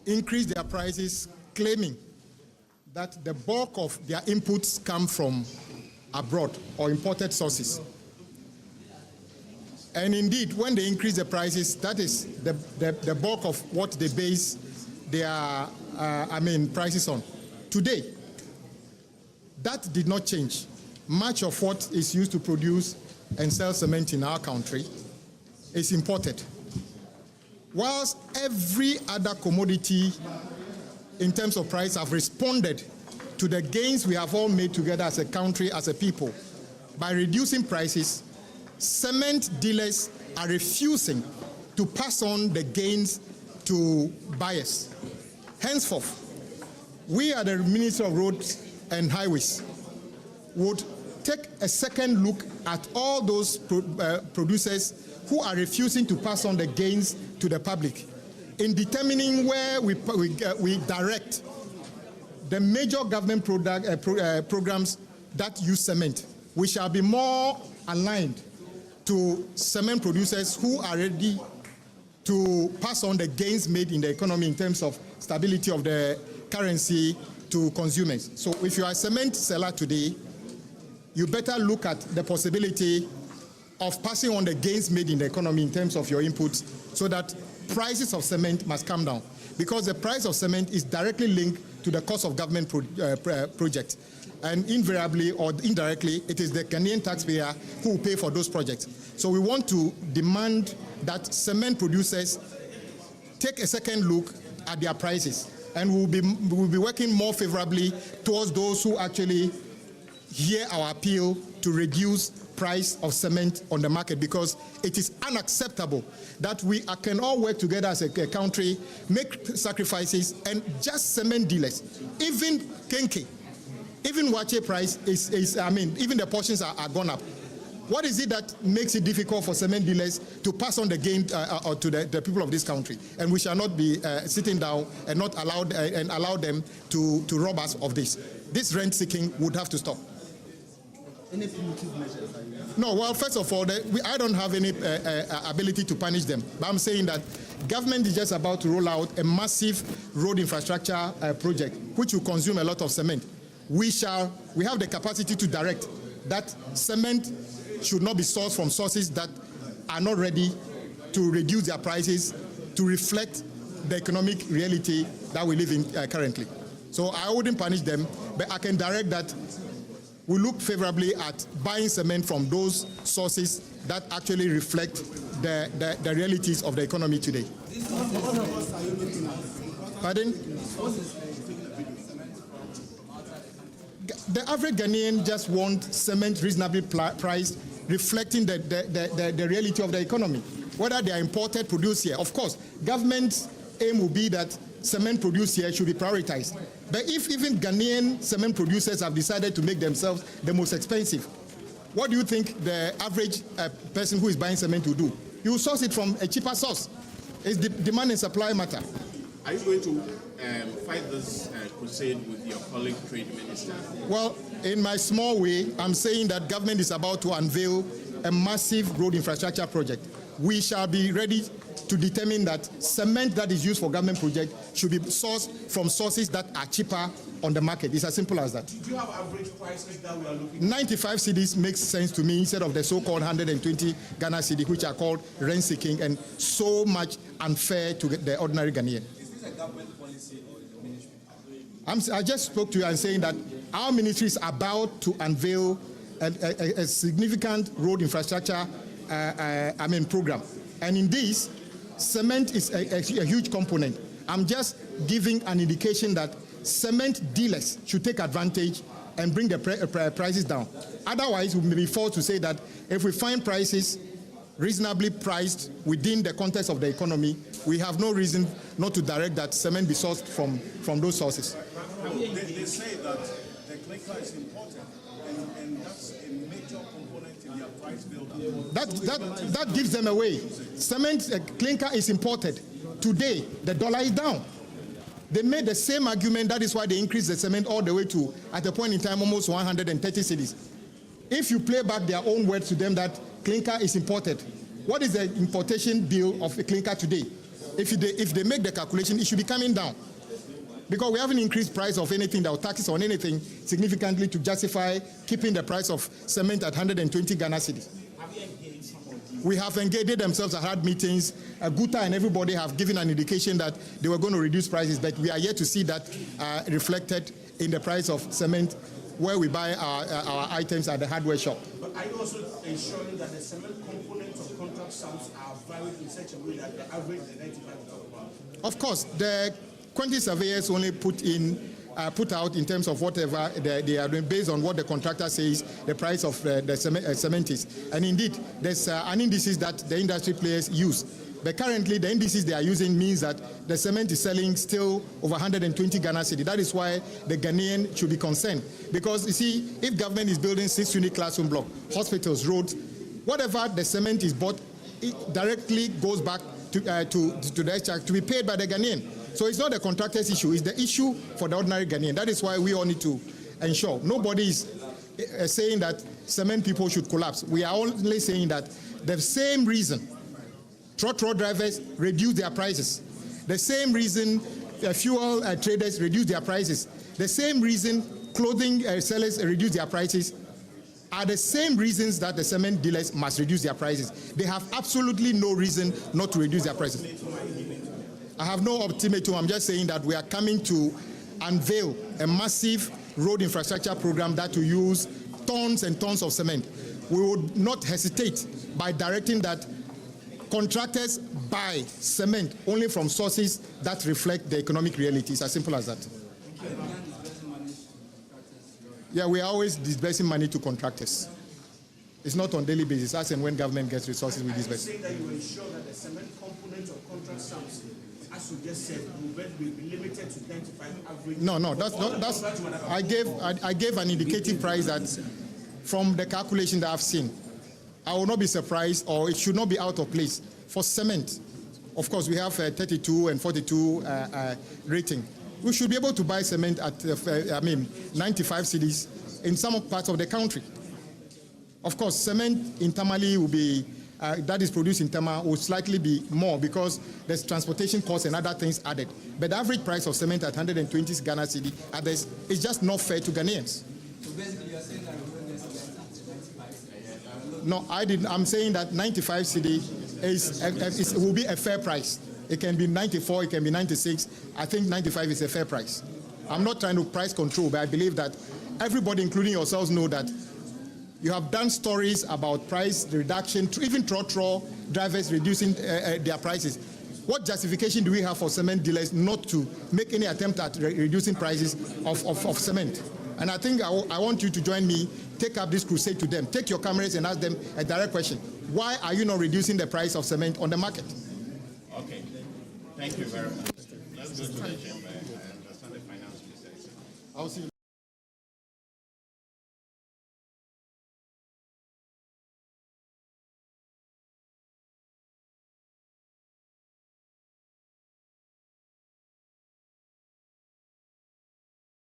increase their prices, claiming that the bulk of their inputs come from abroad or imported sources. And indeed, when they increase the prices, that is the bulk of what they base their prices on. Today, that did not change. Much of what is used to produce and sell cement in our country is imported. Whilst every other commodity in terms of price have responded to the gains we have all made together as a country, as a people, by reducing prices, cement dealers are refusing to pass on the gains to buyers. Henceforth, we at the Minister of Roads and Highways would take a second look at all those producers who are refusing to pass on the gains to the public in determining where we direct the major government programs that use cement. We shall be more aligned to cement producers who are ready to pass on the gains made in the economy in terms of stability of the currency to consumers. So if you are a cement seller today, you better look at the possibility of passing on the gains made in the economy in terms of your inputs so that prices of cement must come down, because the price of cement is directly linked to the cost of government projects. And invariably or indirectly, it is the Ghanaian taxpayer who will pay for those projects. So we want to demand that cement producers take a second look at their prices, and we'll be working more favorably towards those who actually hear our appeal to reduce price of cement on the market, because it is unacceptable that we can all work together as a country, make sacrifices, and just cement dealers, even Kenke, even Wache price even the portions are gone up. What is it that makes it difficult for cement dealers to pass on the gain to the people of this country? And we shall not be sitting down and not allow them to rob us of this. This rent seeking would have to stop. Any punitive measures? No, well, first of all, I don't have any ability to punish them. But I'm saying that government is just about to roll out a massive road infrastructure project, which will consume a lot of cement. We have the capacity to direct that cement should not be sourced from sources that are not ready to reduce their prices to reflect the economic reality that we live in currently. So I wouldn't punish them, but I can direct that we look favorably at buying cement from those sources that actually reflect the realities of the economy today. Pardon? The average Ghanaian just wants cement reasonably priced, reflecting the reality of the economy. Whether they are imported, produced here. Of course, government's aim will be that cement produced here should be prioritized. But if even Ghanaian cement producers have decided to make themselves the most expensive, what do you think the average person who is buying cement will do? He will source it from a cheaper source. It's the demand and supply matter. Are you going to fight this crusade with your colleague trade minister? Well, in my small way, I'm saying that government is about to unveil a massive road infrastructure project. We shall be ready to determine that cement that is used for government projects should be sourced from sources that are cheaper on the market. It's as simple as that. Do you have average prices that we are looking at? 95 cedis makes sense to me instead of the so-called 120 Ghana cedi, which are called rent-seeking and so much unfair to the ordinary Ghanaian. Is this a government policy or is the ministry? I just spoke to you and saying that our ministry is about to unveil a significant road infrastructure program. And in this, cement is a huge component. I'm just giving an indication that cement dealers should take advantage and bring the prices down. Otherwise, we may be forced to say that if we find prices reasonably priced within the context of the economy, we have no reason not to direct that cement be sourced from those sources. They say that the clinker is important, and that's a major component in their price build-up. That gives them away. Cement clinker is imported. Today, the dollar is down. They made the same argument. That is why they increased the cement all the way to, at a point in time, almost 130 cedis. If you play back their own words to them that clinker is imported, what is the importation bill of a clinker today? if they make the calculation, it should be coming down. Because we haven't increased price of anything, or taxes on anything significantly to justify keeping the price of cement at 120 Ghana cedis. We have engaged. They themselves have had meetings. Guta and everybody have given an indication that they were going to reduce prices, but we are yet to see that reflected in the price of cement where we buy our items at the hardware shop. But are you also ensuring that the cement components of contract sums are varied in such a way that the average the 95 we talk about? Of course, the quantity surveyors only put out in terms of whatever they are doing based on what the contractor says the price of the cement is. And indeed, there's an indices that the industry players use. But currently, the indices they are using means that the cement is selling still over 120 Ghana cedi. That is why the Ghanaian should be concerned. Because, you see, if government is building 6-unit classroom block, hospitals, roads, whatever the cement is bought, it directly goes back to the extract to be paid by the Ghanaian. So it's not the contractor's issue, it's the issue for the ordinary Ghanaian. That is why we all need to ensure. Nobody is saying that cement people should collapse. We are only saying that the same reason truck drivers reduce their prices, the same reason fuel traders reduce their prices, the same reason clothing sellers reduce their prices, are the same reasons that the cement dealers must reduce their prices. They have absolutely no reason not to reduce their prices. I have no ultimatum. I'm just saying that we are coming to unveil a massive road infrastructure program that will use tons and tons of cement. We would not hesitate by directing that contractors buy cement only from sources that reflect the economic realities. As simple as that. Yeah, we are always disbursing money to contractors. It's not on daily basis. As and when government gets resources, we disburse. Saying that you ensure that the cement components of contract sums, as you just said, will be limited to 95 average. No, that's I gave an indicative price that from the calculation that I've seen, I will not be surprised, or it should not be out of place for cement. Of course, we have 32 and 42 rating. We should be able to buy cement at 95 cedis in some parts of the country. Of course, cement in Tamale will be that is produced in Tama will slightly be more because there's transportation costs and other things added. But the average price of cement at 120 Ghana cedi others is just not fair to Ghanaians. So basically, you're saying that no, I didn't. I'm saying that 95 cedi will be a fair price. It can be 94, it can be 96. I think 95 is a fair price. I'm not trying to price control, but I believe that everybody, including yourselves, know that you have done stories about price reduction, even trotro drivers reducing their prices. What justification do we have for cement dealers not to make any attempt at reducing prices of cement? And I think I want you to join me, take up this crusade to them. Take your cameras and ask them a direct question. Why are you not reducing the price of cement on the market? Okay. Thank you very much. Let's go to the chamber and understand the finance minister. I'll see you.